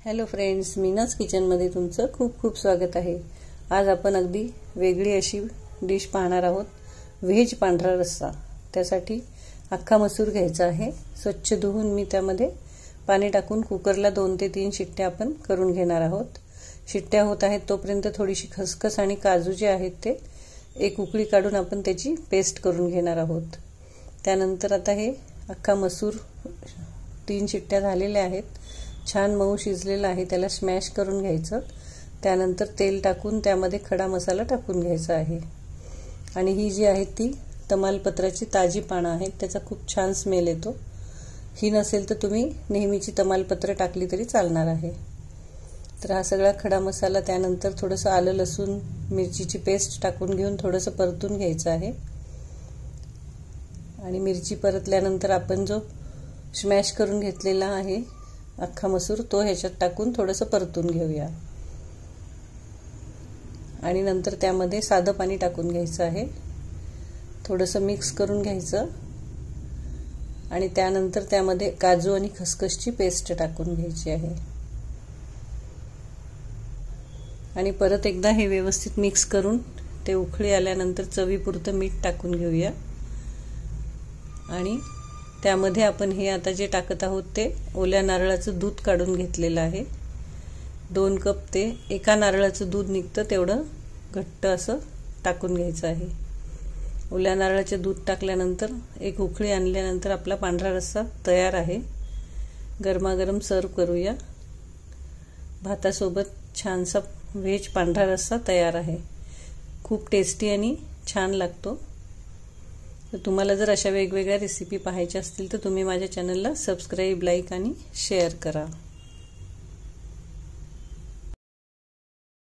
Hello friends, मीनाज किचनमध्ये तुमचं खूप खूप स्वागत आहे। आज आपण अगदी वेगळी अशी डिश पाहणार आहोत, व्हेज पांढरा रस्सा। त्यासाठी अख्खा मसूर घ्यायचा आहे। स्वच्छ धुवून मी त्यामध्ये पाणी टाकून कुकरला 2 ते 3 शिट्ट्या आपण करून घेणार आहोत। शिट्ट्या होत आहेत तोपर्यंत थोडीशी खसखस आणि काजू जे आहेत ते एक उकळी काढून आपण त्याची पेस्ट करून घेणार आहोत। त्यानंतर आता हे अख्खा मसूर 3 शिट्ट्या झालेल्या आहेत, छान मऊ शिजलेला आहे, त्याला स्मॅश करून घ्यायचं। त्यानंतर तेल टाकून त्यामध्ये खडा मसाला टाकून घ्यायचा आहे। आणि ही जी आहे ती तमालपत्राची ताजी पानं आहेत, त्याचा खूप छान स्मेल येतो। ही नसेल तर तुम्ही नेहमीची तमालपत्र टाकली तरी चालणार आहे। तर हा सगळा खडा मसाला, त्यानंतर थोडंसं आलं लसूण मिरचीची पेस्ट टाकून घेऊन थोडंसं परतून घ्यायचं आहे। आणि मिरची परतल्यानंतर आपण जो स्मॅश करून घेतलेला आहे अख्खा मसूर तो ह्याच्यात टाकून थोडंसं परतून घेऊया। आणि नंतर त्यामध्ये साधं पाणी टाकून घ्यायचं आहे, थोडंसं मिक्स करून घ्यायचं। आणि त्यानंतर त्यामध्ये काजू आणि खसखसची पेस्ट टाकून घ्यायची आहे। आणि परत एकदा हे व्यवस्थित मिक्स करून ते उकळी आल्यानंतर चवीपुरतं मीठ टाकून घेऊया। आणि त्यामध्ये आपण हे आता जे टाकत आहोत ते ओल्या नारळाचं दूध काढून घेतलेलं आहे। 2 कप ते एका नारळाचं दूध निघतं तेवढं घट्ट असं टाकून घ्यायचं आहे। ओल्या नारळाचे दूध टाकल्यानंतर एक उकळी आणल्यानंतर आपला पांढरा रस्सा तयार आहे। गरमागरम सर्व करूया। भातासोबत छानसा व्हेज पांढरा रस्सा तयार आहे। खूप टेस्टी आणि छान लागतो। तर तुम्हाला जर अशा वेगवेगळ्या रेसिपी पाहायच्या असतील तर तुम्ही माझ्या चॅनलला सबस्क्राइब, लाईक आणि शेअर करा।